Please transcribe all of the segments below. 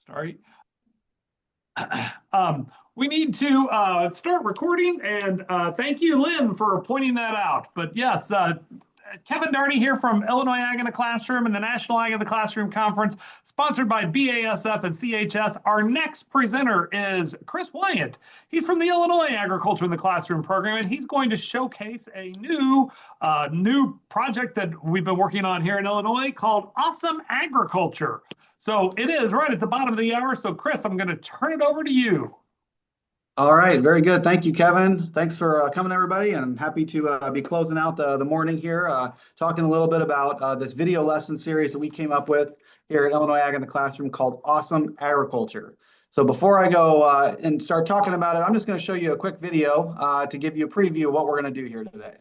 Start. We need to start recording, and thank you, Lynn, for pointing that out. But yes, Kevin Darney here from Illinois Ag in the Classroom and the National Ag in the Classroom Conference, sponsored by BASF and CHS. Our next presenter is Chris Wyant. He's from the Illinois Agriculture in the Classroom program, and he's going to showcase a new project that we've been working on here in Illinois called Awesome Agriculture. So it is right at the bottom of the hour. So Chris, I'm going to turn it over to you. All right, very good. Thank you, Kevin. Thanks for coming, everybody. And I'm happy to be closing out the morning here, talking a little bit about this video lesson series that we came up with here at Illinois Ag in the Classroom called Awesome Agriculture. So before I go and start talking about it, I'm just going to show you a quick video to give you a preview of what we're going to do here today.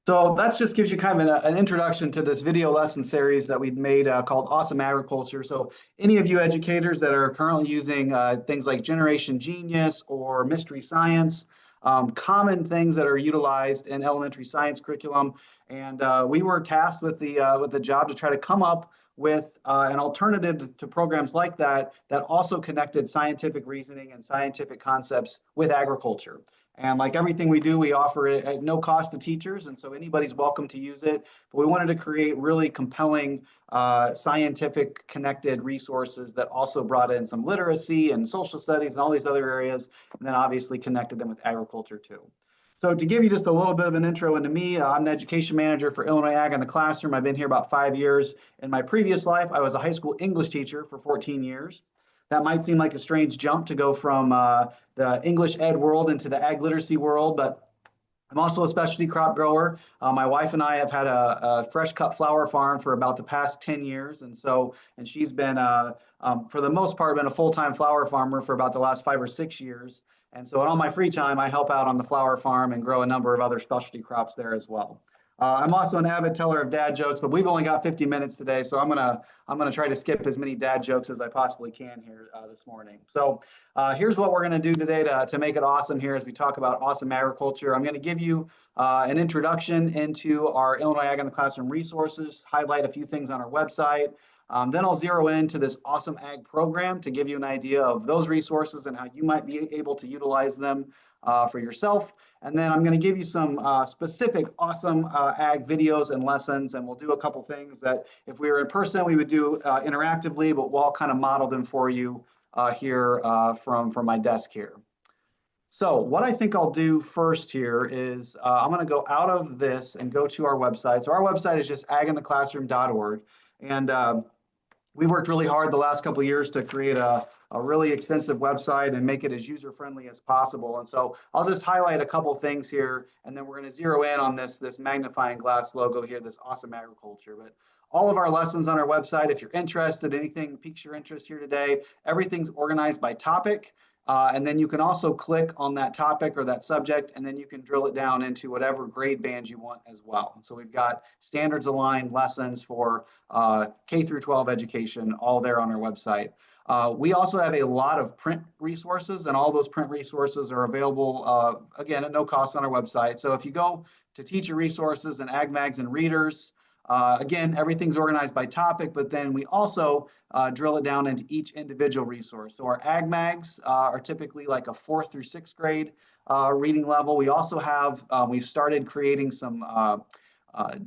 So that just gives you kind of an introduction to this video lesson series that we've made called Awesome Agriculture. So any of you educators that are currently using things like Generation Genius or Mystery Science, common things that are utilized in elementary science curriculum, and we were tasked with the job to try to come up with an alternative to programs like that also connected scientific reasoning and scientific concepts with agriculture. And like everything we do, we offer it at no cost to teachers, and so anybody's welcome to use it. But we wanted to create really compelling scientific connected resources that also brought in some literacy and social studies and all these other areas, and then obviously connected them with agriculture too. So to give you just a little bit of an intro into me, I'm the education manager for Illinois Ag in the Classroom. I've been here about 5 years. In my previous life, I was a high school English teacher for 14 years. That might seem like a strange jump to go from the English ed world into the ag literacy world, but I'm also a specialty crop grower. My wife and I have had a fresh cut flower farm for about the past 10 years. And she's been, for the most part, been a full-time flower farmer for about the last 5 or 6 years. And so in all my free time, I help out on the flower farm and grow a number of other specialty crops there as well. I'm also an avid teller of dad jokes, but we've only got 50 minutes today, so I'm gonna try to skip as many dad jokes as I possibly can here this morning. So here's what we're gonna do today to make it awesome here as we talk about awesome agriculture. I'm gonna give you an introduction into our Illinois Ag in the Classroom resources, highlight a few things on our website. Then I'll zero into this Awesome Ag program to give you an idea of those resources and how you might be able to utilize them for yourself. And then I'm going to give you some specific awesome ag videos and lessons, and we'll do a couple things that if we were in person, we would do interactively, but we'll all kind of model them for you here from my desk here. So what I think I'll do first here is I'm going to go out of this and go to our website. So our website is just agintheclassroom.org. And we worked really hard the last couple of years to create a really extensive website and make it as user-friendly as possible. And so I'll just highlight a couple things here, and then we're going to zero in on this magnifying glass logo here, this Awesome Agriculture. But all of our lessons on our website, if you're interested, anything piques your interest here today, everything's organized by topic. And then you can also click on that topic or that subject, and then you can drill it down into whatever grade band you want as well. So we've got standards aligned lessons for K through 12 education, all there on our website. We also have a lot of print resources, and all those print resources are available, again, at no cost on our website. So if you go to teacher resources and ag mags and readers, again, everything's organized by topic, but then we also drill it down into each individual resource. So our ag mags are typically like a 4th through 6th grade reading level. We also have, we've started creating some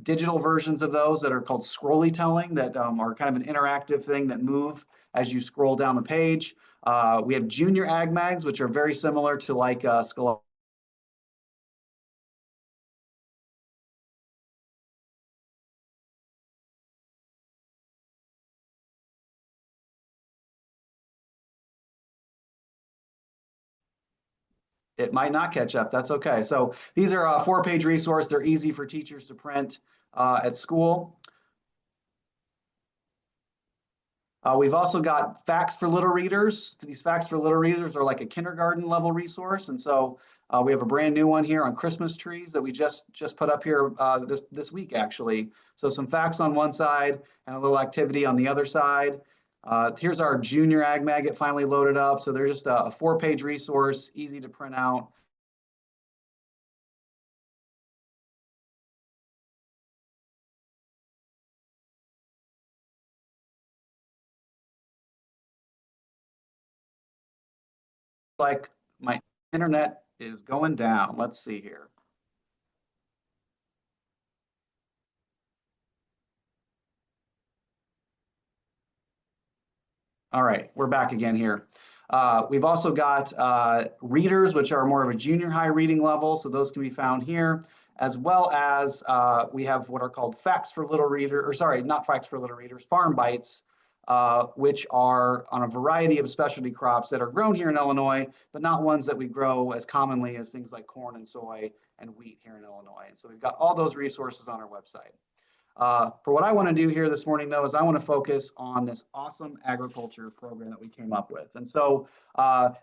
digital versions of those that are called scrolly telling that are kind of an interactive thing that move as you scroll down the page. We have junior ag mags, which are very similar to like Scholastic. It might not catch up. That's okay. So these are a 4-page resource. They're easy for teachers to print at school. We've also got Facts for Little Readers. These Facts for Little Readers are like a kindergarten level resource. And so we have a brand new one here on Christmas trees that we just put up here this week, actually. So some facts on one side and a little activity on the other side. Here's our junior Ag Mag. It finally loaded up. So they're just a 4-page resource, easy to print out. Like my internet is going down. Let's see here. All right, we're back again here. We've also got readers, which are more of a junior high reading level. So those can be found here, as well as we have what are called Facts for Little Readers, or sorry, not Facts for Little Readers, Farm Bites, which are on a variety of specialty crops that are grown here in Illinois, but not ones that we grow as commonly as things like corn and soy and wheat here in Illinois. And so we've got all those resources on our website. For what I want to do here this morning, though, is I want to focus on this awesome agriculture program that we came up with. And so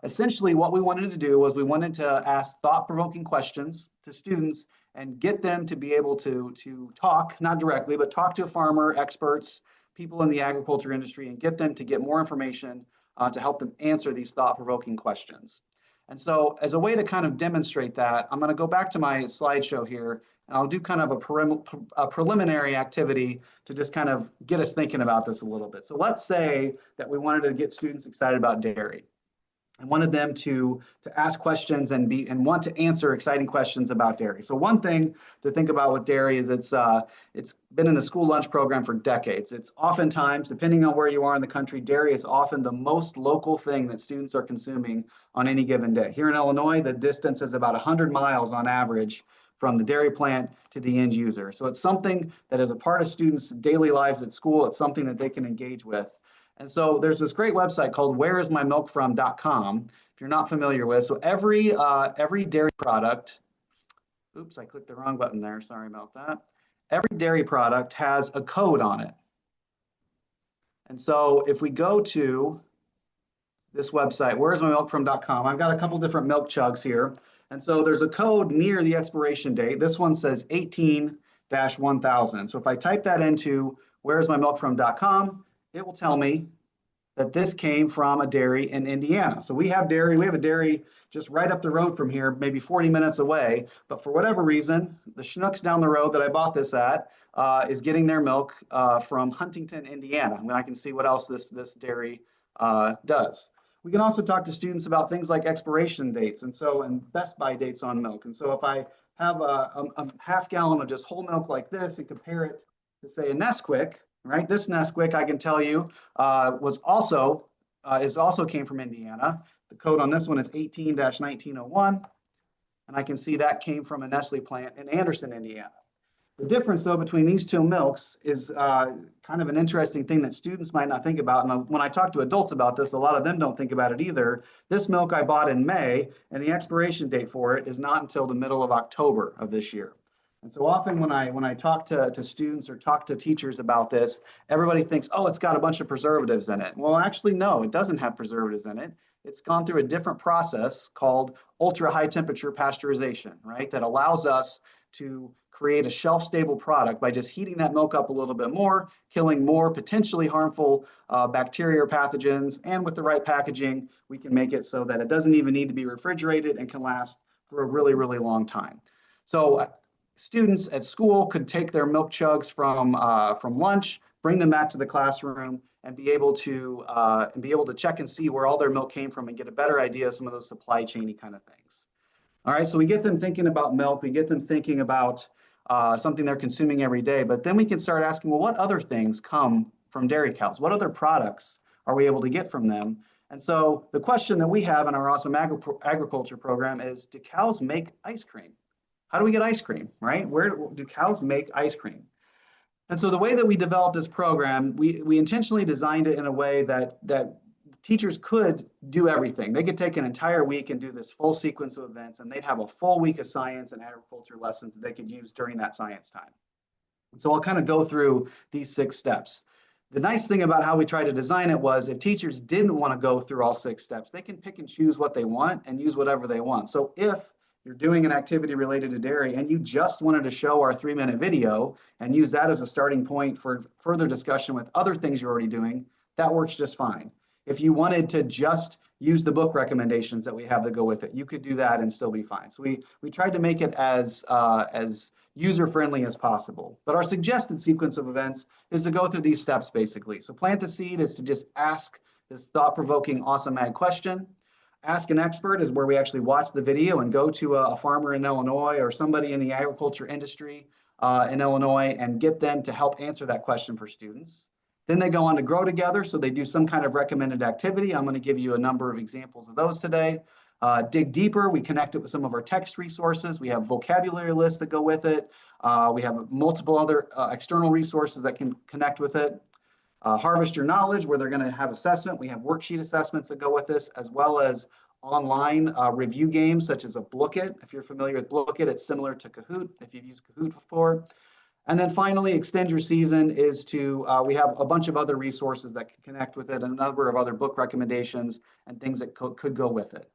essentially what we wanted to do was we wanted to ask thought-provoking questions to students and get them to be able to talk, not directly, but talk to a farmer, experts, people in the agriculture industry, and get them to get more information to help them answer these thought-provoking questions. And so as a way to kind of demonstrate that, I'm going to go back to my slideshow here, and I'll do kind of a preliminary activity to just kind of get us thinking about this a little bit. So let's say that we wanted to get students excited about dairy. I wanted them to ask questions and want to answer exciting questions about dairy. So one thing to think about with dairy is it's been in the school lunch program for decades. It's oftentimes, depending on where you are in the country, dairy is often the most local thing that students are consuming on any given day. Here in Illinois, the distance is about 100 miles on average from the dairy plant to the end user. So it's something that is a part of students' daily lives at school. It's something that they can engage with. And so there's this great website called whereismymilkfrom.com, if you're not familiar with. So every dairy product, oops, I clicked the wrong button there, sorry about that. Every dairy product has a code on it. And so if we go to this website, whereismymilkfrom.com, I've got a couple different milk chugs here. And so there's a code near the expiration date. This one says 18-1000. So if I type that into whereismymilkfrom.com, it will tell me that this came from a dairy in Indiana. So we have a dairy just right up the road from here, maybe 40 minutes away. But for whatever reason, the Schnucks down the road that I bought this at is getting their milk from Huntington, Indiana. I mean, I can see what else this dairy does. We can also talk to students about things like expiration dates and best by dates on milk. And so if I have a half gallon of just whole milk like this and compare it to say a Nesquik, right? This Nesquik, I can tell you, also came from Indiana. The code on this one is 18-1901, and I can see that came from a Nestle plant in Anderson, Indiana. The difference, though, between these two milks is kind of an interesting thing that students might not think about. And when I talk to adults about this, a lot of them don't think about it either. This milk I bought in May, and the expiration date for it is not until the middle of October of this year. And so often when I talk to students or talk to teachers about this, everybody thinks, oh, it's got a bunch of preservatives in it. Well, actually, no, it doesn't have preservatives in it. It's gone through a different process called ultra high temperature pasteurization, right? That allows us to create a shelf-stable product by just heating that milk up a little bit more, killing more potentially harmful bacteria or pathogens, and with the right packaging, we can make it so that it doesn't even need to be refrigerated and can last for a really, really long time. So students at school could take their milk chugs from lunch, bring them back to the classroom, and be able to check and see where all their milk came from and get a better idea of some of those supply chainy kind of things. All right, so we get them thinking about milk, we get them thinking about something they're consuming every day, but then we can start asking, well, what other things come from dairy cows? What other products are we able to get from them? And so the question that we have in our awesome agriculture program is, do cows make ice cream? How do we get ice cream, right? Where do cows make ice cream? And so the way that we developed this program, we intentionally designed it in a way that teachers could do everything. They could take an entire week and do this full sequence of events, and they'd have a full week of science and agriculture lessons that they could use during that science time. So I'll kind of go through these 6 steps. The nice thing about how we tried to design it was if teachers didn't want to go through all 6 steps, they can pick and choose what they want and use whatever they want. So if you're doing an activity related to dairy and you just wanted to show our 3-minute video and use that as a starting point for further discussion with other things you're already doing, that works just fine. If you wanted to just use the book recommendations that we have that go with it, you could do that and still be fine. So we tried to make it as user-friendly as possible. But our suggested sequence of events is to go through these steps basically. So plant the seed is to just ask this thought-provoking awesome ag question. Ask an expert is where we actually watch the video and go to a farmer in Illinois or somebody in the agriculture industry in Illinois and get them to help answer that question for students. Then they go on to grow together, so they do some kind of recommended activity. I'm going to give you a number of examples of those today. Dig deeper, we connect it with some of our text resources. We have vocabulary lists that go with it. We have multiple other external resources that can connect with it. Harvest your knowledge, where they're going to have assessment. We have worksheet assessments that go with this, as well as online review games such as a Blookit. If you're familiar with Blookit, it's similar to Kahoot, if you've used Kahoot before. And then finally, extend your season is to, we have a bunch of other resources that can connect with it, and a number of other book recommendations and things that could go with it.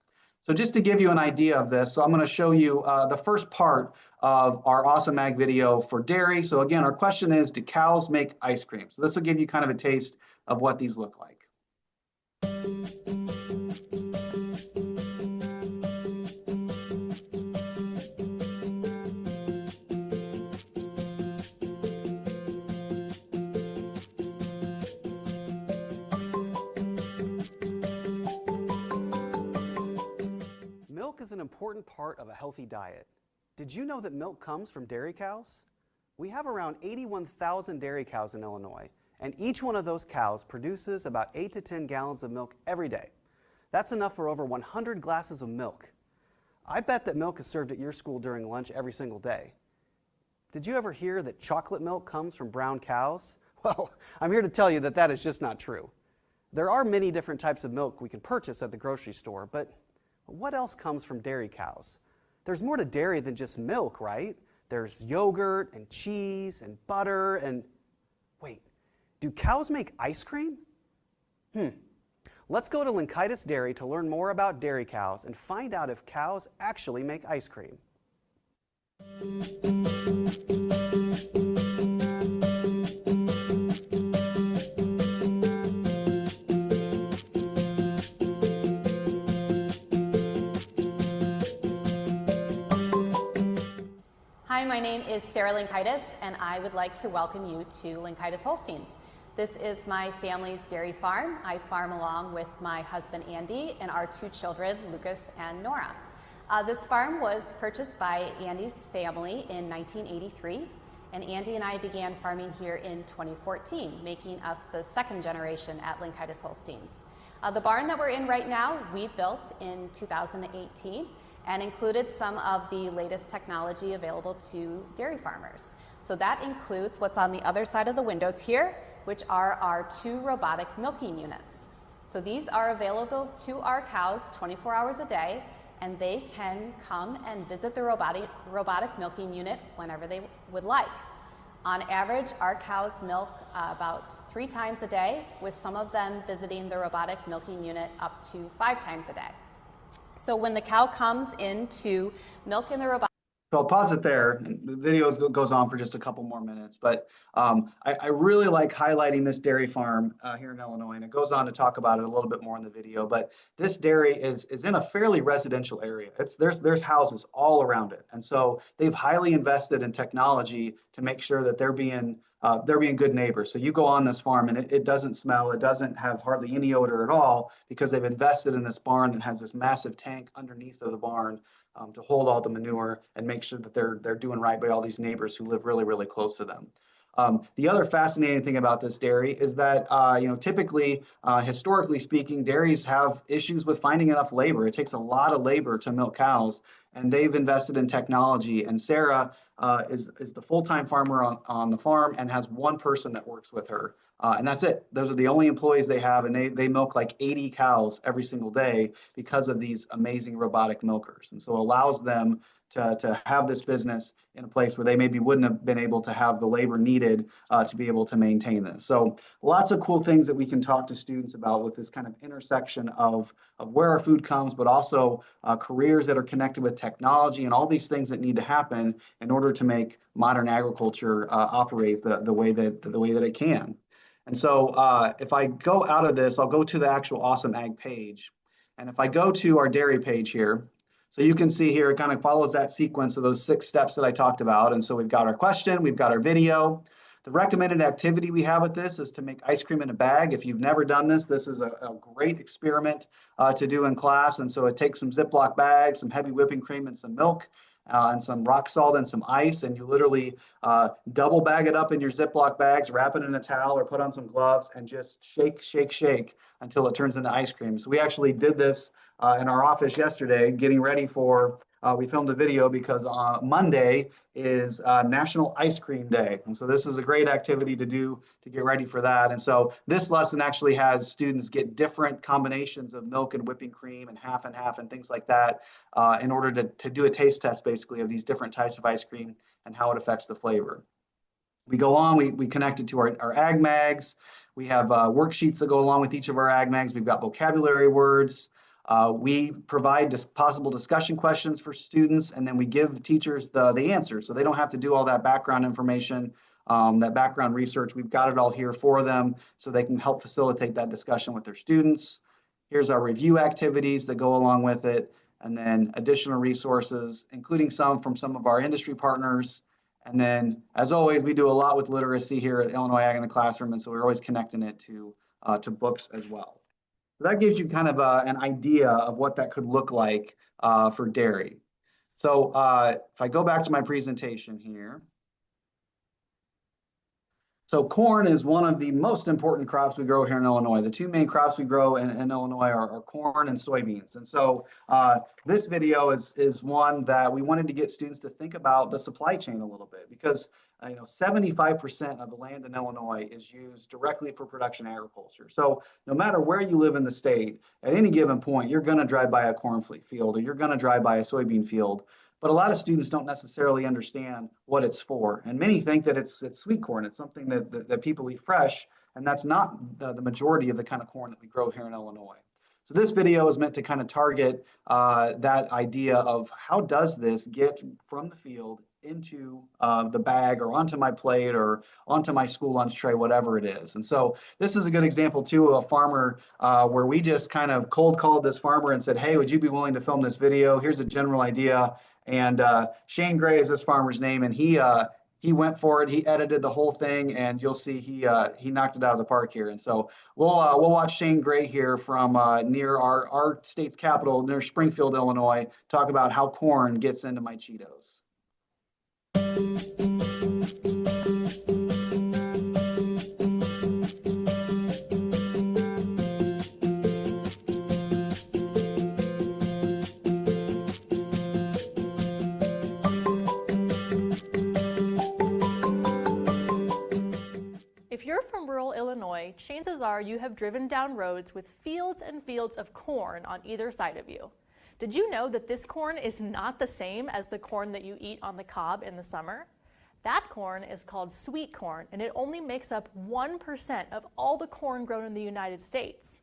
So just to give you an idea of this, so I'm going to show you the first part of our Awesome Ag video for dairy. So again, our question is, do cows make ice cream? So this will give you kind of a taste of what these look like. Milk is an important part of a healthy diet. Did you know that milk comes from dairy cows? We have around 81,000 dairy cows in Illinois, and each one of those cows produces about 8 to 10 gallons of milk every day. That's enough for over 100 glasses of milk. I bet that milk is served at your school during lunch every single day. Did you ever hear that chocolate milk comes from brown cows? Well, I'm here to tell you that that is just not true. There are many different types of milk we can purchase at the grocery store, but what else comes from dairy cows? There's more to dairy than just milk, right? There's yogurt and cheese and butter and... Wait, do cows make ice cream? Let's go to Linkeitis Dairy to learn more about dairy cows and find out if cows actually make ice cream. Hi, my name is Sarah Linkeitis, and I would like to welcome you to Linkeitis Holsteins. This is my family's dairy farm. I farm along with my husband Andy and our 2 children, Lucas and Nora. This farm was purchased by Andy's family in 1983, and Andy and I began farming here in 2014, making us the 2nd generation at Linkeitis Holsteins. The barn that we're in right now, we built in 2018 and included some of the latest technology available to dairy farmers. So that includes what's on the other side of the windows here, which are our 2 robotic milking units. So these are available to our cows 24 hours a day, and they can come and visit the robotic milking unit whenever they would like. On average, our cows milk about 3 times a day, with some of them visiting the robotic milking unit up to 5 times a day. So when the cow comes in to milk in the robotic... So I'll pause it there. The video goes on for just a couple more minutes, but I really like highlighting this dairy farm here in Illinois, and it goes on to talk about it a little bit more in the video. But this dairy is in a fairly residential area. There's houses all around it, and so they've highly invested in technology to make sure that they're being good neighbors. So you go on this farm and it doesn't smell, it doesn't have hardly any odor at all, because they've invested in this barn that has this massive tank underneath of the barn to hold all the manure and make sure that they're doing right by all these neighbors who live really, really close to them. The other fascinating thing about this dairy is that, typically, historically speaking, dairies have issues with finding enough labor. It takes a lot of labor to milk cows, and they've invested in technology. And Sarah is the full-time farmer on the farm and has 1 person that works with her And that's it. Those are the only employees they have, and they milk like 80 cows every single day because of these amazing robotic milkers. And so it allows them to have this business in a place where they maybe wouldn't have been able to have the labor needed to be able to maintain this. So lots of cool things that we can talk to students about with this kind of intersection of where our food comes, but also careers that are connected with technology and all these things that need to happen in order to make modern agriculture operate the way that it can. And so if I go out of this, I'll go to the actual Awesome Ag page. And if I go to our dairy page here, so you can see here, it kind of follows that sequence of those 6 steps that I talked about. And so we've got our question, we've got our video. The recommended activity we have with this is to make ice cream in a bag. If you've never done this, this is a great experiment to do in class. And so it takes some Ziploc bags, some heavy whipping cream, and some milk. And some rock salt and some ice, and you literally double bag it up in your Ziploc bags, wrap it in a towel or put on some gloves, and just shake, shake, shake until it turns into ice cream. So we actually did this in our office yesterday, getting ready for, we filmed a video because Monday is National Ice Cream Day. And so this is a great activity to do to get ready for that. And so this lesson actually has students get different combinations of milk and whipping cream and half and things like that in order to do a taste test basically of these different types of ice cream and how it affects the flavor. We go on, we connect it to our ag mags. We have worksheets that go along with each of our ag mags. We've got vocabulary words. We provide possible discussion questions for students, and then we give the teachers the answers, so they don't have to do all that background information, that background research. We've got it all here for them so they can help facilitate that discussion with their students. Here's our review activities that go along with it, and then additional resources, including some from some of our industry partners. And then, as always, we do a lot with literacy here at Illinois Ag in the Classroom, and so we're always connecting it to books as well. So that gives you kind of an idea of what that could look like for dairy. So if I go back to my presentation here. So corn is one of the most important crops we grow here in Illinois. The 2 main crops we grow in Illinois are corn and soybeans. And so this video is one that we wanted to get students to think about the supply chain a little bit, because 75% of the land in Illinois is used directly for production agriculture. So no matter where you live in the state, at any given point, you're going to drive by a corn field or you're going to drive by a soybean field. But a lot of students don't necessarily understand what it's for. And many think that it's sweet corn. It's something that people eat fresh. And that's not the majority of the kind of corn that we grow here in Illinois. So this video is meant to kind of target that idea of how does this get from the field into the bag or onto my plate or onto my school lunch tray, whatever it is. And so this is a good example too of a farmer where we just kind of cold called this farmer and said, hey, would you be willing to film this video? Here's a general idea. And Shane Gray is this farmer's name, and he went for it. He edited the whole thing, and you'll see he knocked it out of the park here. And so we'll watch Shane Gray here from near our state's capital, near Springfield, Illinois, talk about how corn gets into my Cheetos. If you're from rural Illinois, chances are you have driven down roads with fields and fields of corn on either side of you. Did you know that this corn is not the same as the corn that you eat on the cob in the summer? That corn is called sweet corn, and it only makes up 1% of all the corn grown in the United States.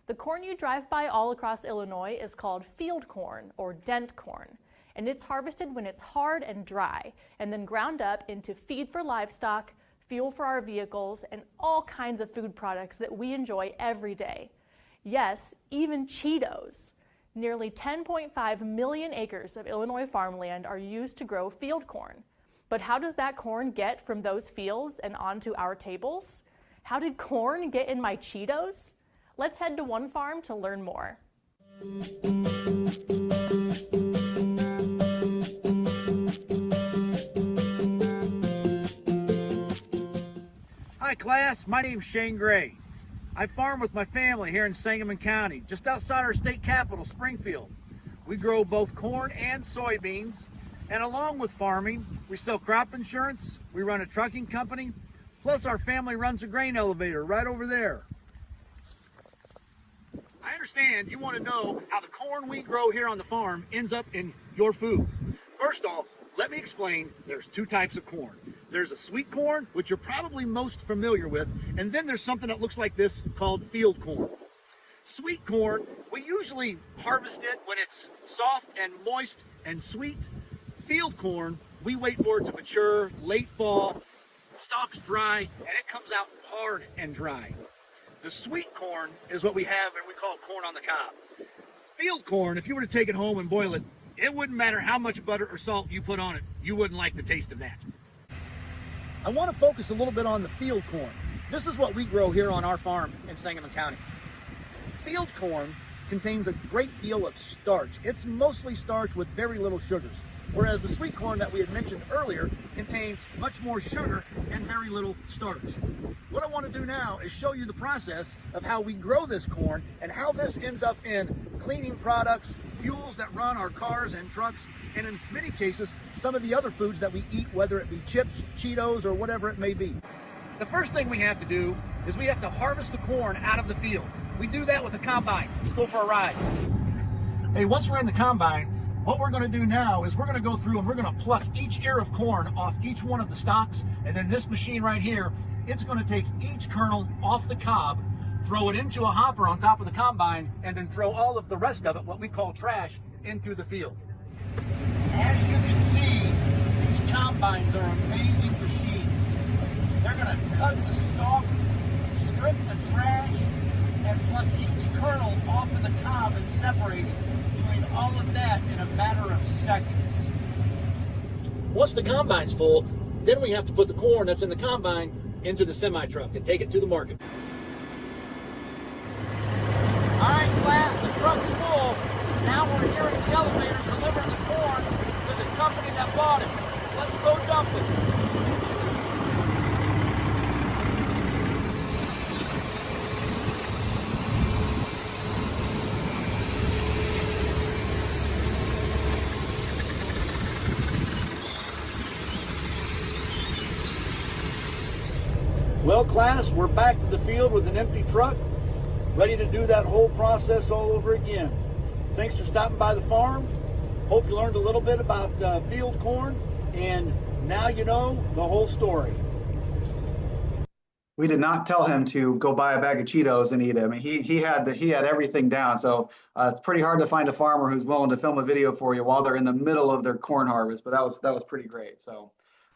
The corn you drive by all across Illinois is called field corn or dent corn, and it's harvested when it's hard and dry, and then ground up into feed for livestock, fuel for our vehicles, and all kinds of food products that we enjoy every day. Yes, even Cheetos. Nearly 10.5 million acres of Illinois farmland are used to grow field corn. But how does that corn get from those fields and onto our tables? How did corn get in my Cheetos? Let's head to one farm to learn more. Hi class, my name's Shane Gray. I farm with my family here in Sangamon County, just outside our state capital, Springfield. We grow both corn and soybeans, and along with farming, we sell crop insurance, we run a trucking company, Plus, our family runs a grain elevator right over there. I understand you want to know how the corn we grow here on the farm ends up in your food. First off, let me explain there's two types of corn. There's a sweet corn, which you're probably most familiar with, and then there's something that looks like this called field corn. Sweet corn, we usually harvest it when it's soft and moist and sweet. Field corn, we wait for it to mature late fall, stalks dry, and it comes out hard and dry. The sweet corn is what we have and we call corn on the cob. Field corn, if you were to take it home and boil it, it wouldn't matter how much butter or salt you put on it, you wouldn't like the taste of that. I want to focus a little bit on the field corn. This is what we grow here on our farm in Sangamon County. Field corn contains a great deal of starch. It's mostly starch with very little sugars, whereas the sweet corn that we had mentioned earlier contains much more sugar and very little starch. What I want to do now is show you the process of how we grow this corn and how this ends up in cleaning products, fuels that run our cars and trucks, and in many cases, some of the other foods that we eat, whether it be chips, Cheetos, or whatever it may be. The first thing we have to do is we have to harvest the corn out of the field. We do that with a combine. Let's go for a ride. Hey, once we're in the combine, what we're going to do now is we're going to go through and we're going to pluck each ear of corn off each one of the stalks, and then this machine right here, it's going to take each kernel off the cob, throw it into a hopper on top of the combine, and then throw all of the rest of it, what we call trash, into the field. As you can see, these combines are amazing machines. They're going to cut the stalk, strip the trash, and pluck each kernel off of the cob and separate it, doing all of that in a matter of seconds. Once the combine's full, then we have to put the corn that's in the combine into the semi-truck to take it to the market. All right, class, the truck's full. Now we're here in the elevator delivering the corn to the company that bought it. Let's go dump it. Well, class, we're back to the field with an empty truck, ready to do that whole process all over again. Thanks for stopping by the farm. Hope you learned a little bit about field corn, and now you know the whole story. We did not tell him to go buy a bag of Cheetos and eat it. I mean, he had everything down. So it's pretty hard to find a farmer who's willing to film a video for you while they're in the middle of their corn harvest. But that was pretty great. So.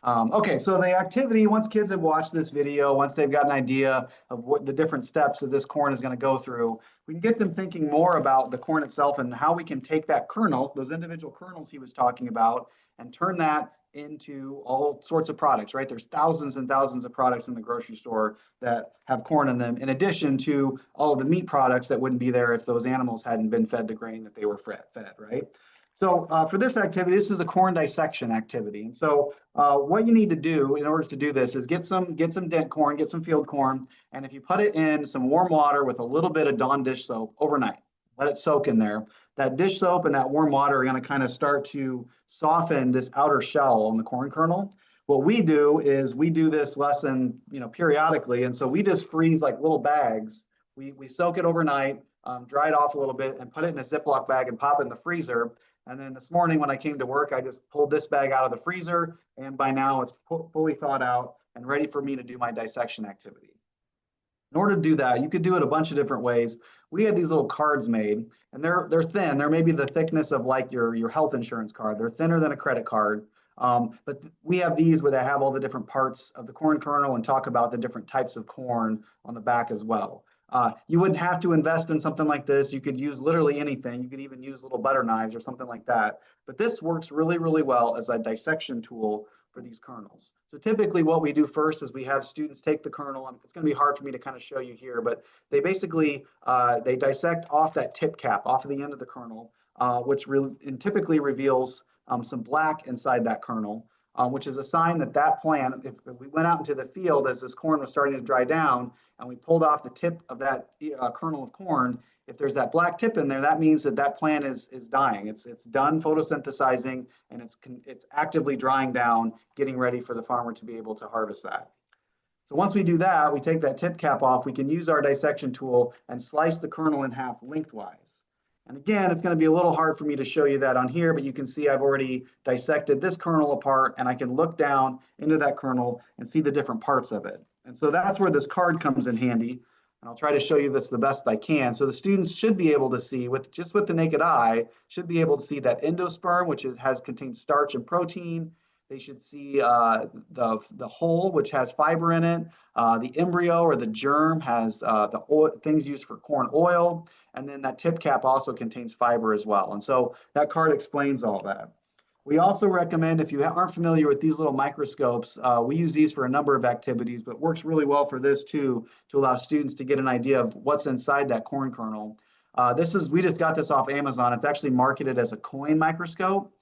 Okay, so the activity, once kids have watched this video, once they've got an idea of what the different steps that this corn is going to go through, we can get them thinking more about the corn itself and how we can take that kernel, those individual kernels he was talking about, and turn that into all sorts of products, right? There's thousands and thousands of products in the grocery store that have corn in them, in addition to all of the meat products that wouldn't be there if those animals hadn't been fed the grain that they were fed, right? So for this activity, this is a corn dissection activity. And so what you need to do in order to do this is get some dent corn, get some field corn, and if you put it in some warm water with a little bit of Dawn dish soap overnight, let it soak in there. That dish soap and that warm water are going to kind of start to soften this outer shell on the corn kernel. What we do is we do this lesson, periodically, and so we just freeze like little bags. We soak it overnight, dry it off a little bit, and put it in a Ziploc bag and pop it in the freezer. And then this morning when I came to work, I just pulled this bag out of the freezer, and by now it's fully thawed out and ready for me to do my dissection activity. In order to do that, you could do it a bunch of different ways. We had these little cards made, and they're thin. They're maybe the thickness of like your health insurance card. They're thinner than a credit card. But we have these where they have all the different parts of the corn kernel and talk about the different types of corn on the back as well. You wouldn't have to invest in something like this. You could use literally anything. You could even use little butter knives or something like that. But this works really, really well as a dissection tool for these kernels. So typically what we do first is we have students take the kernel, and it's going to be hard for me to kind of show you here, but they basically, they dissect off that tip cap, off of the end of the kernel, which typically reveals some black inside that kernel. Which is a sign that plant, if we went out into the field as this corn was starting to dry down and we pulled off the tip of that kernel of corn, if there's that black tip in there, that means that plant is dying. It's done photosynthesizing, and it's actively drying down, getting ready for the farmer to be able to harvest that. So once we do that, we take that tip cap off, we can use our dissection tool and slice the kernel in half lengthwise. And again, it's going to be a little hard for me to show you that on here, but you can see I've already dissected this kernel apart, and I can look down into that kernel and see the different parts of it. And so that's where this card comes in handy. And I'll try to show you this the best I can. So the students should be able to see, with the naked eye, should be able to see that endosperm, which contains starch and protein. They should see the hull, which has fiber in it. The embryo or the germ has the oil, things used for corn oil. And then that tip cap also contains fiber as well. And so that card explains all that. We also recommend, if you aren't familiar with these little microscopes, we use these for a number of activities, but works really well for this too, to allow students to get an idea of what's inside that corn kernel. We just got this off Amazon. It's actually marketed as a coin microscope.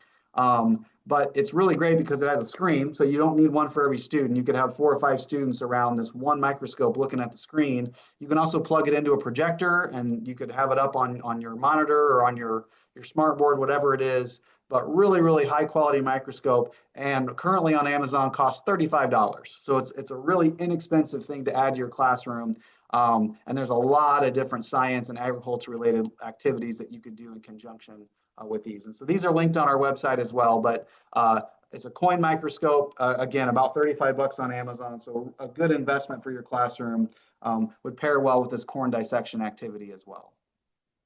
But it's really great because it has a screen, so you don't need one for every student. You could have 4 or 5 students around this one microscope looking at the screen. You can also plug it into a projector, and you could have it up on your monitor or on your smart board, whatever it is. But really, really high quality microscope, and currently on Amazon costs $35. So it's a really inexpensive thing to add to your classroom. And there's a lot of different science and agriculture related activities that you could do in conjunction with these. And so these are linked on our website as well, but it's a coin microscope, again, about $35 on Amazon. So a good investment for your classroom, would pair well with this corn dissection activity as well.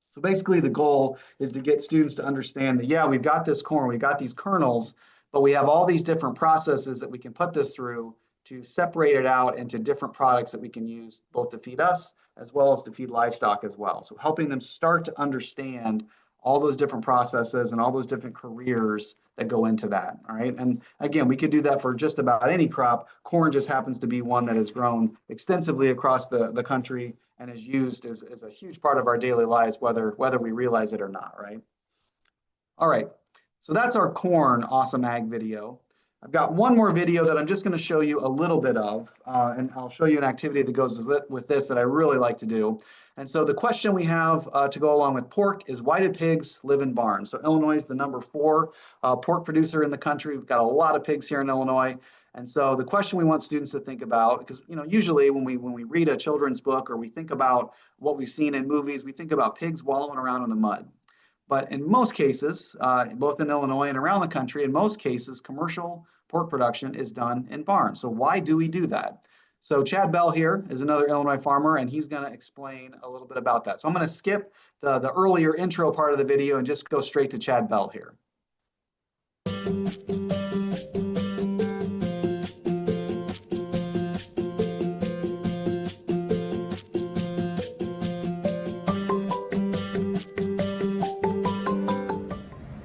So basically the goal is to get students to understand that, yeah, we've got this corn, we've got these kernels, but we have all these different processes that we can put this through to separate it out into different products that we can use both to feed us as well as to feed livestock as well. So helping them start to understand all those different processes and all those different careers that go into that. All right. And again, we could do that for just about any crop. Corn just happens to be one that has grown extensively across the country and is used as a huge part of our daily lives, whether we realize it or not. Right. All right. So that's our corn Awesome Ag video. I've got one more video that I'm just going to show you a little bit of, and I'll show you an activity that goes with this that I really like to do. And so the question we have to go along with pork is, why do pigs live in barns? So Illinois is the number 4 pork producer in the country. We've got a lot of pigs here in Illinois. And so the question we want students to think about, because usually when we read a children's book or we think about what we've seen in movies, we think about pigs wallowing around in the mud. But in most cases, both in Illinois and around the country, in most cases, commercial pork production is done in barns. So why do we do that? So Chad Bell here is another Illinois farmer, and he's going to explain a little bit about that. So I'm going to skip the earlier intro part of the video and just go straight to Chad Bell here.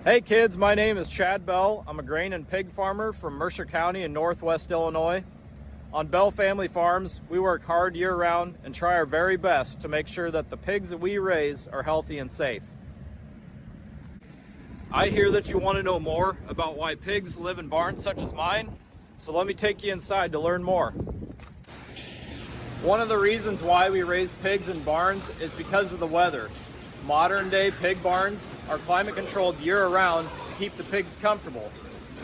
Hey kids, my name is Chad Bell. I'm a grain and pig farmer from Mercer County in Northwest Illinois. On Bell Family Farms, we work hard year-round and try our very best to make sure that the pigs that we raise are healthy and safe. I hear that you want to know more about why pigs live in barns such as mine, so let me take you inside to learn more. One of the reasons why we raise pigs in barns is because of the weather. Modern day pig barns are climate controlled year-round to keep the pigs comfortable.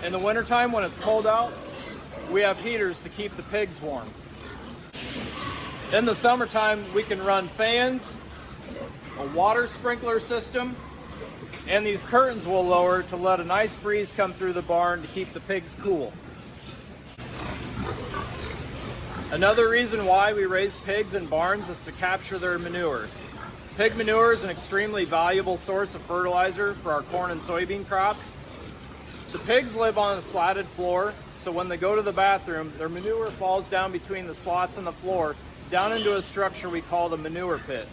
In the wintertime when it's cold out, we have heaters to keep the pigs warm. In the summertime, we can run fans, a water sprinkler system, and these curtains will lower to let a nice breeze come through the barn to keep the pigs cool. Another reason why we raise pigs in barns is to capture their manure. Pig manure is an extremely valuable source of fertilizer for our corn and soybean crops. The pigs live on a slatted floor, so when they go to the bathroom, their manure falls down between the slots in the floor, down into a structure we call the manure pit.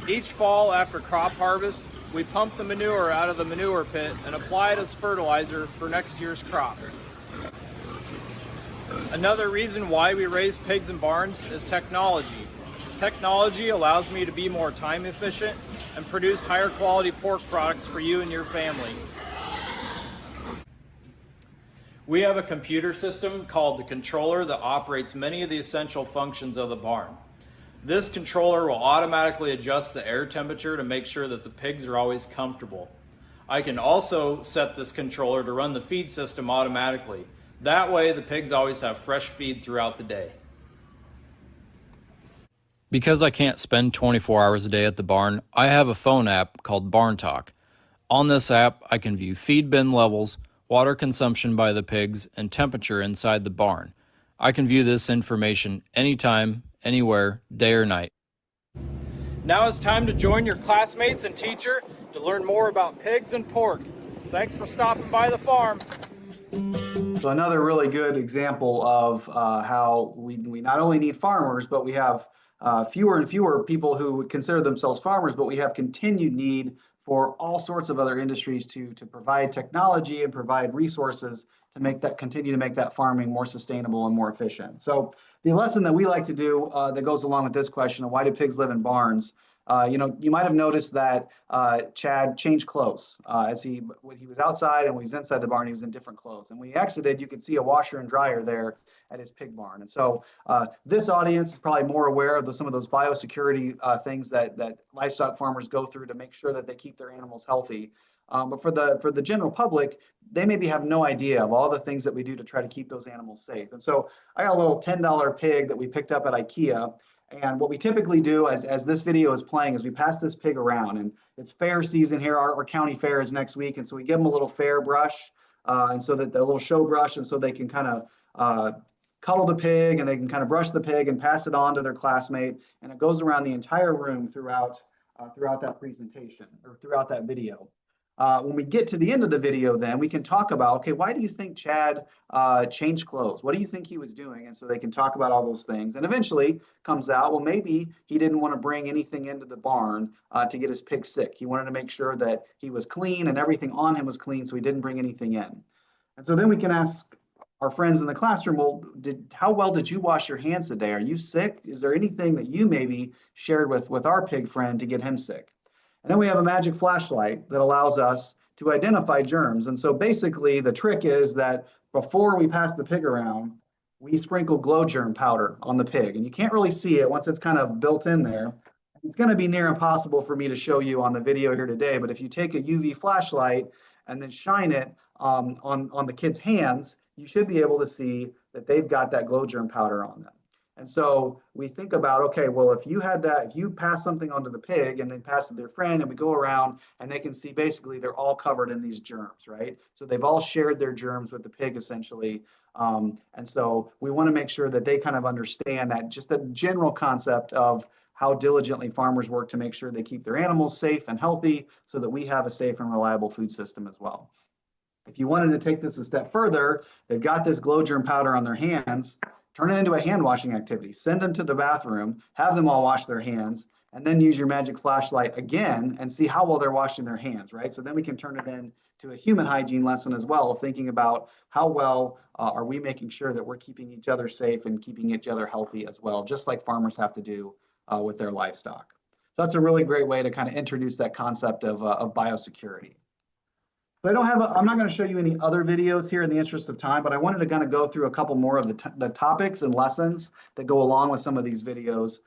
Each fall after crop harvest, we pump the manure out of the manure pit and apply it as fertilizer for next year's crop. Another reason why we raise pigs in barns is technology. Technology allows me to be more time efficient and produce higher quality pork products for you and your family. We have a computer system called the controller that operates many of the essential functions of the barn. This controller will automatically adjust the air temperature to make sure that the pigs are always comfortable. I can also set this controller to run the feed system automatically. That way the pigs always have fresh feed throughout the day. Because I can't spend 24 hours a day at the barn, I have a phone app called Barn Talk. On this app, I can view feed bin levels, water consumption by the pigs, and temperature inside the barn. I can view this information anytime, anywhere, day or night. Now it's time to join your classmates and teacher to learn more about pigs and pork. Thanks for stopping by the farm. So another really good example of how we not only need farmers, but we have fewer and fewer people who consider themselves farmers, but we have continued need for all sorts of other industries to provide technology and provide resources to continue to make that farming more sustainable and more efficient. So the lesson that we like to do that goes along with this question of why do pigs live in barns? You might have noticed that Chad changed clothes when he was outside and when he was inside the barn, he was in different clothes. And when he exited, you could see a washer and dryer there at his pig barn. And so this audience is probably more aware of some of those biosecurity things that livestock farmers go through to make sure that they keep their animals healthy. But for the general public, they maybe have no idea of all the things that we do to try to keep those animals safe. And so I got a little $10 pig that we picked up at IKEA. And what we typically do as this video is playing is we pass this pig around, and it's fair season here. Our county fair is next week. And so we give them a little fair brush and so that the little show brush, and so they can kind of cuddle the pig and they can kind of brush the pig and pass it on to their classmate. And it goes around the entire room throughout that presentation or throughout that video. When we get to the end of the video, then we can talk about, okay, why do you think Chad changed clothes? What do you think he was doing? And so they can talk about all those things. And eventually comes out, well, maybe he didn't want to bring anything into the barn to get his pig sick. He wanted to make sure that he was clean and everything on him was clean, so he didn't bring anything in. And so then we can ask our friends in the classroom, well, how well did you wash your hands today? Are you sick? Is there anything that you maybe shared with our pig friend to get him sick? And then we have a magic flashlight that allows us to identify germs. And so basically the trick is that before we pass the pig around, we sprinkle glow germ powder on the pig. And you can't really see it once it's kind of built in there. It's going to be near impossible for me to show you on the video here today. But if you take a UV flashlight and then shine it on the kid's hands, you should be able to see that they've got that glow germ powder on them. And so we think about, okay, well, if you pass something onto the pig and then pass it to their friend and we go around and they can see basically they're all covered in these germs, right? So they've all shared their germs with the pig essentially. And so we want to make sure that they kind of understand that just the general concept of how diligently farmers work to make sure they keep their animals safe and healthy so that we have a safe and reliable food system as well. If you wanted to take this a step further, they've got this glow germ powder on their hands. Turn it into a hand washing activity. Send them to the bathroom, have them all wash their hands, and then use your magic flashlight again and see how well they're washing their hands, right? So then we can turn it into a human hygiene lesson as well, thinking about how well are we making sure that we're keeping each other safe and keeping each other healthy as well, just like farmers have to do with their livestock. So that's a really great way to kind of introduce that concept of biosecurity. But I'm not going to show you any other videos here in the interest of time, but I wanted to kind of go through a couple more of the topics and lessons that go along with some of these videos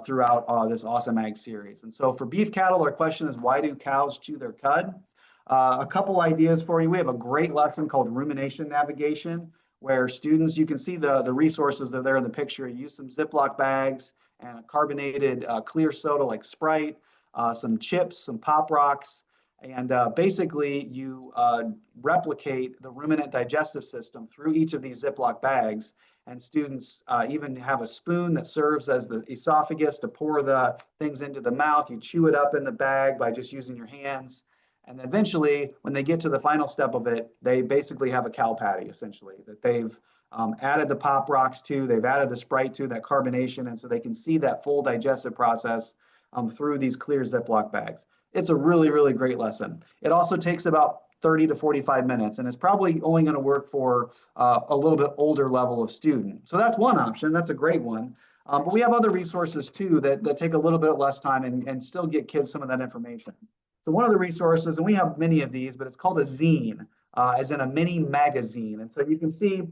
throughout this Awesome Ag series. And so for beef cattle, our question is, why do cows chew their cud? A couple ideas for you. We have a great lesson called rumination navigation, where students, you can see the resources that are there in the picture. You use some Ziploc bags and a carbonated clear soda like Sprite, some chips, some Pop Rocks, and basically you replicate the ruminant digestive system through each of these Ziploc bags. And students even have a spoon that serves as the esophagus to pour the things into the mouth. You chew it up in the bag by just using your hands. And eventually, when they get to the final step of it, they basically have a cow patty, essentially, that they've added the Pop Rocks to, they've added the Sprite to, that carbonation, and so they can see that full digestive process through these clear Ziploc bags. It's a really, really great lesson. It also takes about 30 to 45 minutes, and it's probably only going to work for a little bit older level of student. So that's one option. That's a great one. But we have other resources too that take a little bit less time and still get kids some of that information. So one of the resources, and we have many of these, but it's called a zine, as in a mini magazine. And so you can see,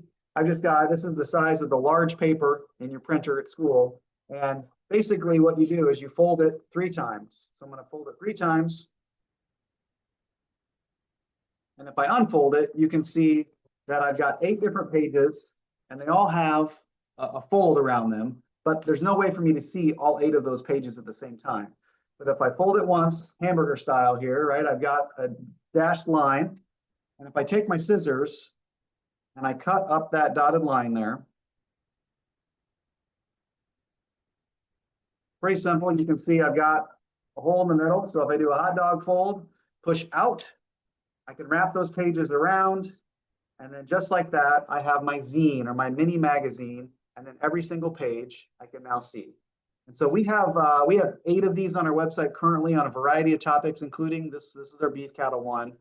this is the size of the large paper in your printer at school. And basically what you do is you fold it 3 times. So I'm going to fold it 3 times. And if I unfold it, you can see that I've got 8 different pages, and they all have a fold around them. but there's no way for me to see all 8 of those pages at the same time. But if I fold it once, hamburger style here, right, I've got a dashed line. And if I take my scissors and I cut up that dotted line there, pretty simple. You can see I've got a hole in the middle. So if I do a hot dog fold, push out, I can wrap those pages around. And then just like that, I have my zine or my mini magazine. And then every single page I can now see. And so we have 8 of these on our website currently on a variety of topics, including this is our beef cattle one.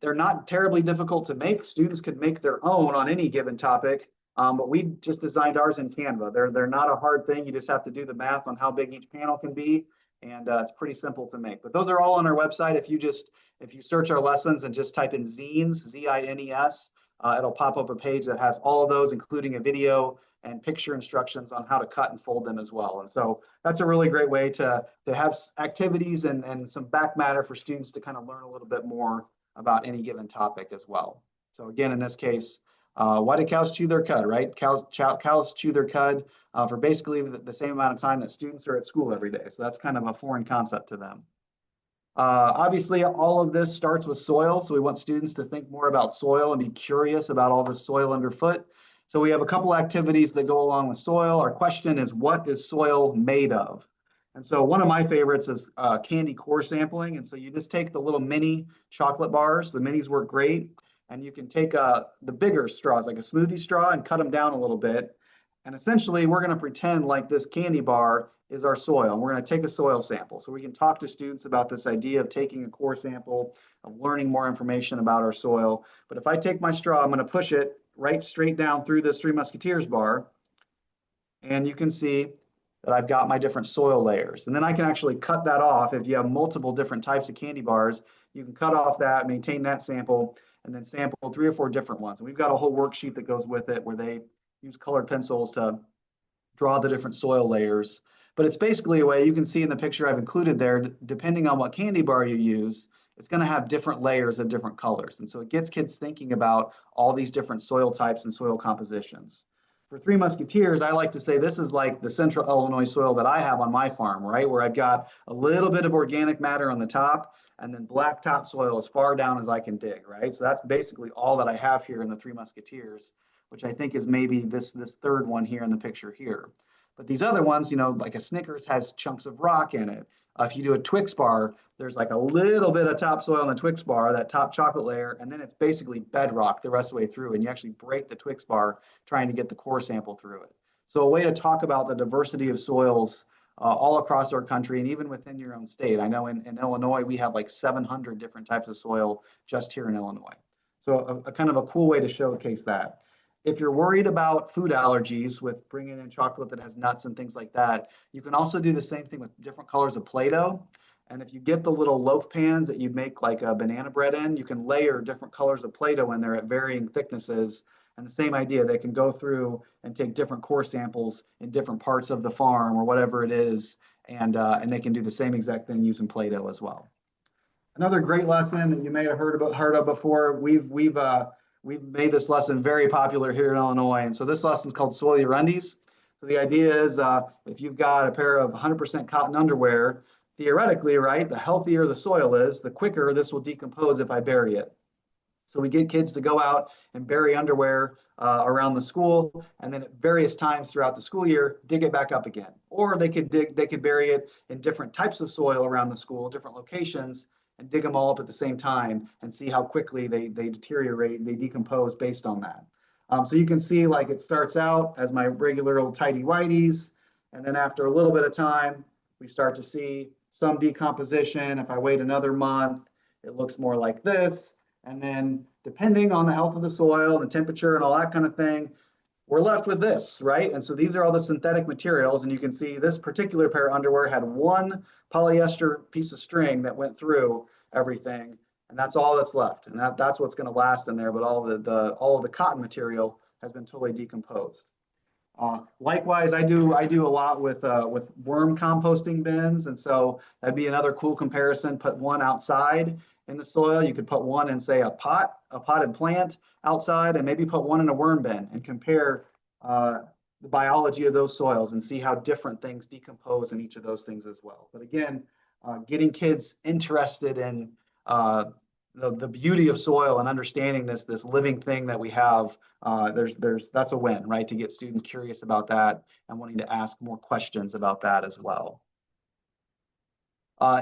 They're not terribly difficult to make. Students could make their own on any given topic, but we just designed ours in Canva. They're not a hard thing. You just have to do the math on how big each panel can be, and it's pretty simple to make. But those are all on our website. If you search our lessons and just type in zines, Z-I-N-E-S, it'll pop up a page that has all of those, including a video and picture instructions on how to cut and fold them as well. And so that's a really great way to have activities and some back matter for students to kind of learn a little bit more about any given topic as well. So again, in this case, why do cows chew their cud, right? Cows chew their cud for basically the same amount of time that students are at school every day. So that's kind of a foreign concept to them. Obviously, all of this starts with soil. So we want students to think more about soil and be curious about all the soil underfoot. So we have a couple activities that go along with soil. Our question is, what is soil made of? And so one of my favorites is candy core sampling. And so you just take the little mini chocolate bars. The minis work great. And you can take the bigger straws, like a smoothie straw, and cut them down a little bit. And essentially, we're going to pretend like this candy bar is our soil. And we're going to take a soil sample. So we can talk to students about this idea of taking a core sample, of learning more information about our soil. But if I take my straw, I'm going to push it right straight down through this Three Musketeers bar. And you can see that I've got my different soil layers. And then I can actually cut that off. If you have multiple different types of candy bars, you can cut off that, maintain that sample, and then sample 3 or 4 different ones. And we've got a whole worksheet that goes with it where they use colored pencils to draw the different soil layers. But it's basically a way, you can see in the picture I've included there, depending on what candy bar you use, it's going to have different layers of different colors. And so it gets kids thinking about all these different soil types and soil compositions. For Three Musketeers, I like to say this is like the central Illinois soil that I have on my farm, right? Where I've got a little bit of organic matter on the top and then black topsoil as far down as I can dig, right? So that's basically all that I have here in the Three Musketeers, which I think is maybe this third one here in the picture here. But these other ones, like a Snickers has chunks of rock in it. If you do a Twix bar, there's like a little bit of topsoil in the Twix bar, that top chocolate layer, and then it's basically bedrock the rest of the way through, and you actually break the Twix bar trying to get the core sample through it. So a way to talk about the diversity of soils all across our country and even within your own state. I know in Illinois, we have like 700 different types of soil just here in Illinois. So a kind of a cool way to showcase that. If you're worried about food allergies with bringing in chocolate that has nuts and things like that, you can also do the same thing with different colors of Play-Doh. And if you get the little loaf pans that you make like a banana bread in, you can layer different colors of Play-Doh in there at varying thicknesses. And the same idea, they can go through and take different core samples in different parts of the farm or whatever it is, and they can do the same exact thing using Play-Doh as well. Another great lesson that you may have heard of before, we've made this lesson very popular here in Illinois. And so this lesson is called Soil Your Undies. So the idea is if you've got a pair of 100% cotton underwear, theoretically, right, the healthier the soil is, the quicker this will decompose if I bury it. So we get kids to go out and bury underwear around the school, and then at various times throughout the school year, dig it back up again. Or they could bury it in different types of soil around the school, different locations, and dig them all up at the same time and see how quickly they deteriorate, they decompose based on that. So you can see like it starts out as my regular old tidy whities, and then after a little bit of time, we start to see some decomposition. If I wait another month, it looks more like this. And then depending on the health of the soil and the temperature and all that kind of thing, we're left with this, right? And so these are all the synthetic materials. And you can see this particular pair of underwear had one polyester piece of string that went through everything. And that's all that's left. And that's what's going to last in there. But all of the cotton material has been totally decomposed. Likewise, I do a lot with worm composting bins. And so that'd be another cool comparison. Put one outside in the soil. You could put one in, say, a potted plant outside, and maybe put one in a worm bin and compare the biology of those soils and see how different things decompose in each of those things as well. But again, getting kids interested in the beauty of soil and understanding this living thing that we have, that's a win, right? To get students curious about that and wanting to ask more questions about that as well.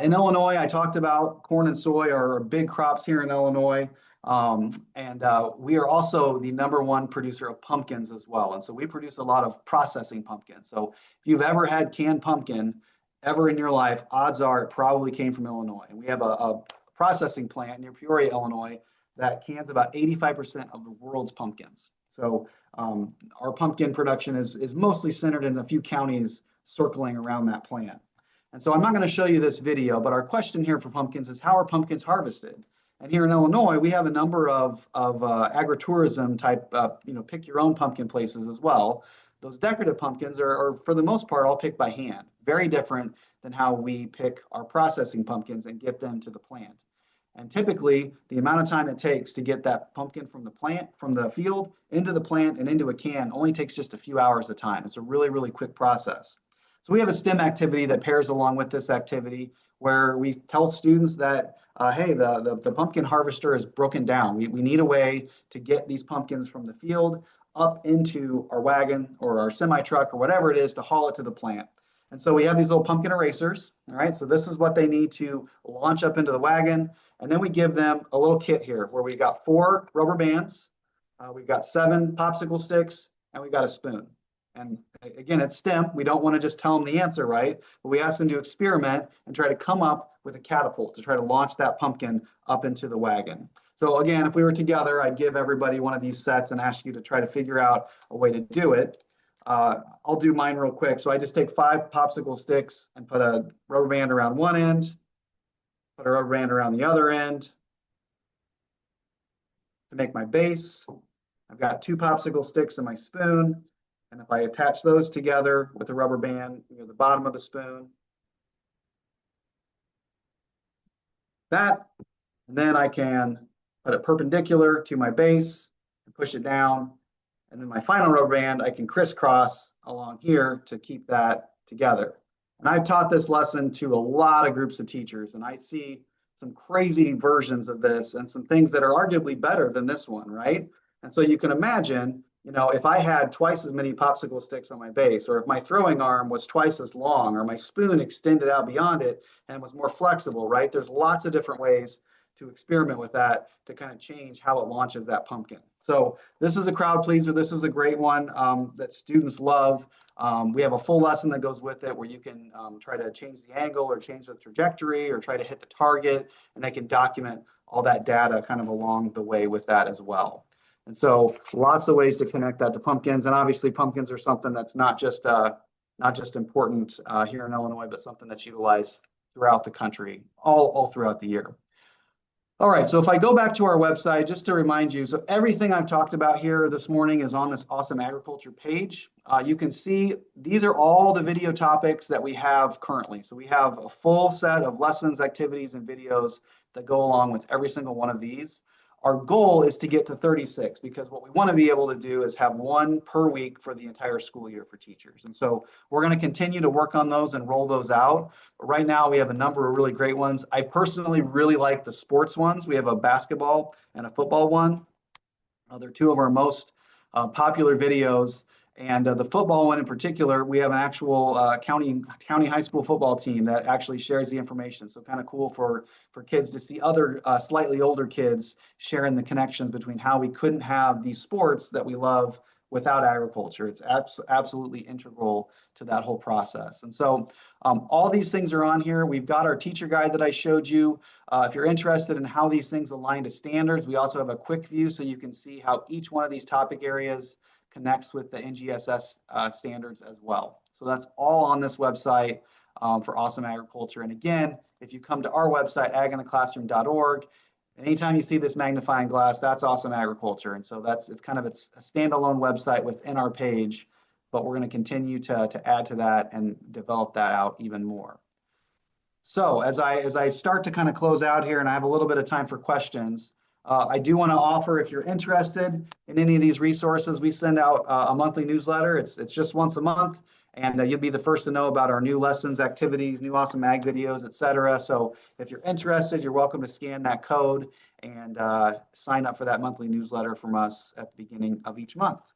In Illinois, I talked about corn and soy are big crops here in Illinois. We are also the #1 producer of pumpkins as well. And so we produce a lot of processing pumpkins. So if you've ever had canned pumpkin ever in your life, odds are it probably came from Illinois. And we have a processing plant near Peoria, Illinois, that cans about 85% of the world's pumpkins. So our pumpkin production is mostly centered in a few counties circling around that plant. And so I'm not going to show you this video, but our question here for pumpkins is, how are pumpkins harvested? And here in Illinois, we have a number of agritourism type, pick your own pumpkin places as well. Those decorative pumpkins are, for the most part, all picked by hand. Very different than how we pick our processing pumpkins and get them to the plant. And typically, the amount of time it takes to get that pumpkin from the field, into the plant and into a can only takes just a few hours of time. It's a really, really quick process. So we have a STEM activity that pairs along with this activity where we tell students that, hey, the pumpkin harvester is broken down. We need a way to get these pumpkins from the field up into our wagon or our semi-truck or whatever it is to haul it to the plant. And so we have these little pumpkin erasers, all right? So this is what they need to launch up into the wagon. And then we give them a little kit here where we've got 4 rubber bands, we've got 7 popsicle sticks, and we've got a spoon. And again, it's STEM. We don't want to just tell them the answer, right? But we ask them to experiment and try to come up with a catapult to try to launch that pumpkin up into the wagon. So again, if we were together, I'd give everybody one of these sets and ask you to try to figure out a way to do it. I'll do mine real quick. So I just take 5 popsicle sticks and put a rubber band around one end, put a rubber band around the other end to make my base. I've got 2 popsicle sticks and my spoon. And if I attach those together with a rubber band near the bottom of the spoon, and then I can put it perpendicular to my base and push it down. And then my final rubber band, I can crisscross along here to keep that together. And I've taught this lesson to a lot of groups of teachers, and I see some crazy versions of this and some things that are arguably better than this one, right? And so you can imagine, if I had twice as many popsicle sticks on my base, or if my throwing arm was twice as long, or my spoon extended out beyond it and was more flexible, right? There's lots of different ways to experiment with that to kind of change how it launches that pumpkin. So this is a crowd pleaser. This is a great one that students love. We have a full lesson that goes with it where you can try to change the angle or change the trajectory or try to hit the target, and they can document all that data kind of along the way with that as well. And so lots of ways to connect that to pumpkins. And obviously pumpkins are something that's not just important here in Illinois, but something that's utilized throughout the country, all throughout the year. All right, so if I go back to our website, just to remind you, so everything I've talked about here this morning is on this Awesome Agriculture page. You can see these are all the video topics that we have currently. So we have a full set of lessons, activities, and videos that go along with every single one of these. Our goal is to get to 36 because what we want to be able to do is have 1 per week for the entire school year for teachers. And so we're going to continue to work on those and roll those out. But right now we have a number of really great ones. I personally really like the sports ones. We have a basketball and a football one. They're 2 of our most popular videos. And the football one in particular, we have an actual county high school football team that actually shares the information. So kind of cool for kids to see other slightly older kids sharing the connections between how we couldn't have these sports that we love without agriculture. It's absolutely integral to that whole process. And so all these things are on here. We've got our teacher guide that I showed you. If you're interested in how these things align to standards, we also have a quick view so you can see how each one of these topic areas connects with the NGSS standards as well. So that's all on this website for Awesome Agriculture. And again, if you come to our website, agintheclassroom.org, anytime you see this magnifying glass, that's Awesome Agriculture. And so it's a standalone website within our page, but we're going to continue to add to that and develop that out even more. So as I start to kind of close out here and I have a little bit of time for questions, I do want to offer, if you're interested in any of these resources, we send out a monthly newsletter. It's just once a month, and you'll be the first to know about our new lessons, activities, new awesome ag videos, etc. So if you're interested, you're welcome to scan that code and sign up for that monthly newsletter from us at the beginning of each month.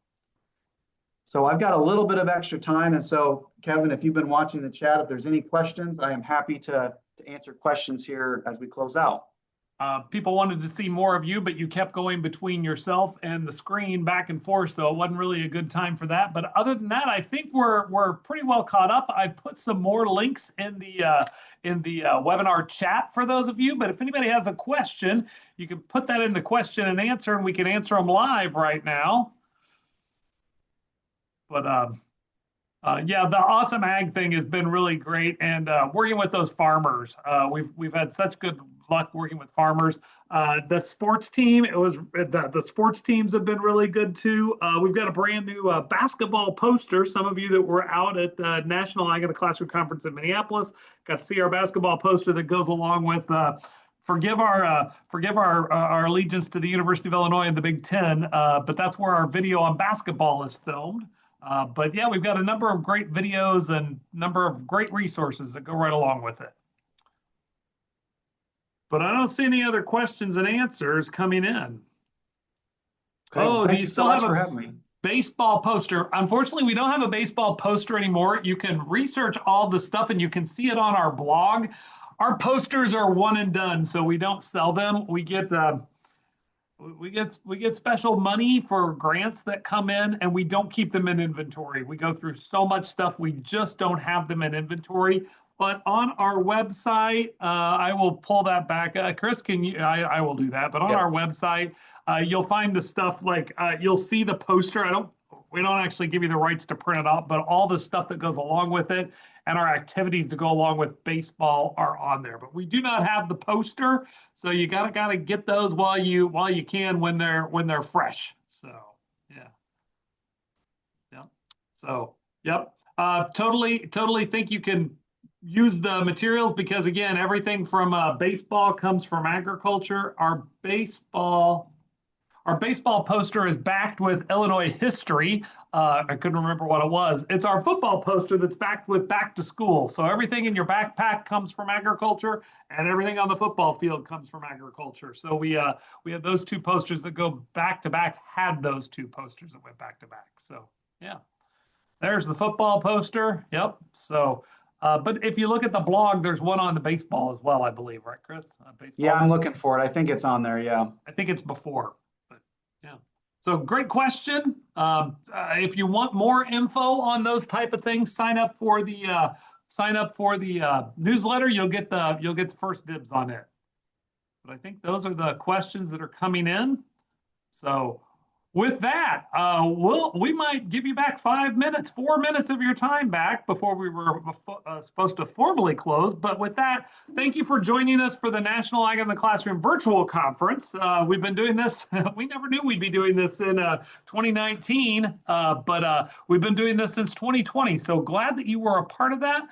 So I've got a little bit of extra time, and so Kevin, if you've been watching the chat, if there's any questions, I am happy to answer questions here as we close out. People wanted to see more of you, but you kept going between yourself and the screen back and forth, so it wasn't really a good time for that. But other than that, I think we're pretty well caught up. I put some more links in the webinar chat for those of you. But if anybody has a question, you can put that into question and answer, and we can answer them live right now. But yeah, the awesome ag thing has been really great, and working with those farmers, we've had such good luck working with farmers. The sports team, the sports teams have been really good too. We've got a brand new basketball poster. Some of you that were out at the National Ag in the Classroom Conference in Minneapolis got to see our basketball poster that goes along with. Forgive our allegiance to the University of Illinois and the Big Ten, but that's where our video on basketball is filmed. But yeah, we've got a number of great videos and a number of great resources that go right along with it. But I don't see any other questions and answers coming in. Okay, well, thank you so much for having me. Baseball poster. Unfortunately, we don't have a baseball poster anymore. You can research all the stuff and you can see it on our blog. Our posters are one and done, so we don't sell them. We get special money for grants that come in, and we don't keep them in inventory. We go through so much stuff, we just don't have them in inventory. But on our website, I will pull that back. Chris, can you? I will do that. But on our website, you'll find the stuff like you'll see the poster. We don't actually give you the rights to print it out, but all the stuff that goes along with it and our activities to go along with baseball are on there. But we do not have the poster, so you gotta get those while you can when they're fresh. So yeah. So yep. Totally think you can use the materials because again, everything from baseball comes from agriculture. Our baseball poster is backed with Illinois history. I couldn't remember what it was. It's our football poster that's backed with back to school. So everything in your backpack comes from agriculture, and everything on the football field comes from agriculture. So we have those two posters that go back to back. Had those two posters that went back to back. So yeah, there's the football poster. Yep. So. But if you look at the blog, there's one on the baseball as well, I believe, right, Chris? Baseball. Yeah, I'm looking for it. I think it's on there. Yeah. I think it's before, but yeah. So great question. If you want more info on those type of things, sign up for the newsletter. You'll get the first dibs on it. But I think those are the questions that are coming in. So. With that, we might give you back 4 minutes of your time back before we were supposed to formally close. But with that, thank you for joining us for the National Ag in the Classroom virtual conference. We've been doing this. We never knew we'd be doing this in 2019, but we've been doing this since 2020. So glad that you were a part of that.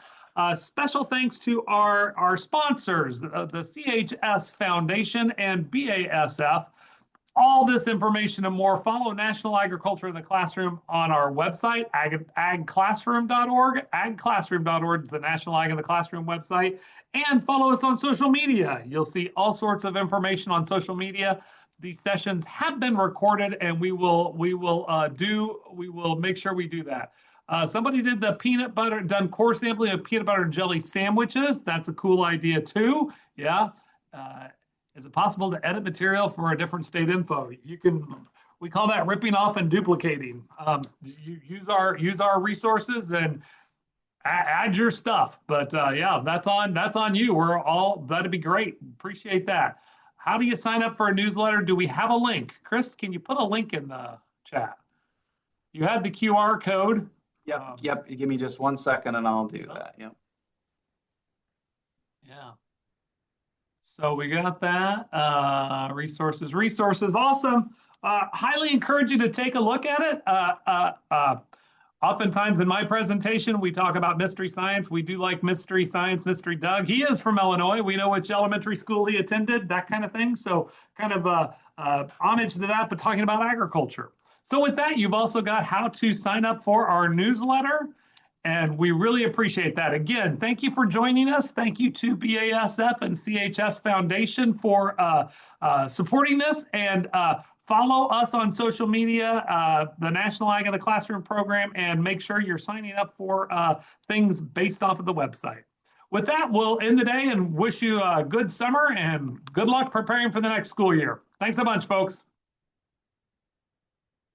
Special thanks to our sponsors, the CHS Foundation and BASF. All this information and more, follow National Agriculture in the Classroom on our website, agclassroom.org. Agclassroom.org is the National Ag in the Classroom website. And follow us on social media. You'll see all sorts of information on social media. These sessions have been recorded, and we will make sure we do that. Somebody did done core sampling of peanut butter and jelly sandwiches. That's a cool idea too. Yeah. Is it possible to edit material for a different state info? We call that ripping off and duplicating. You use our resources and add your stuff. But yeah, that's on you. That'd be great. Appreciate that. How do you sign up for a newsletter? Do we have a link? Chris, can you put a link in the chat? You had the QR code. Yep. You give me just 1 second and I'll do that. Yep. Yeah. So we got that, resources, awesome. Highly encourage you to take a look at it. Oftentimes in my presentation, we talk about mystery science. We do like mystery science, Mystery Doug. He is from Illinois. We know which elementary school he attended, that kind of thing. So kind of homage to that, but talking about agriculture. So with that, you've also got how to sign up for our newsletter. And we really appreciate that. Again, thank you for joining us. Thank you to BASF and CHS Foundation for supporting this. And follow us on social media, the National Ag in the Classroom program, and make sure you're signing up for things based off of the website. With that, we'll end the day and wish you a good summer and good luck preparing for the next school year. Thanks a bunch, folks.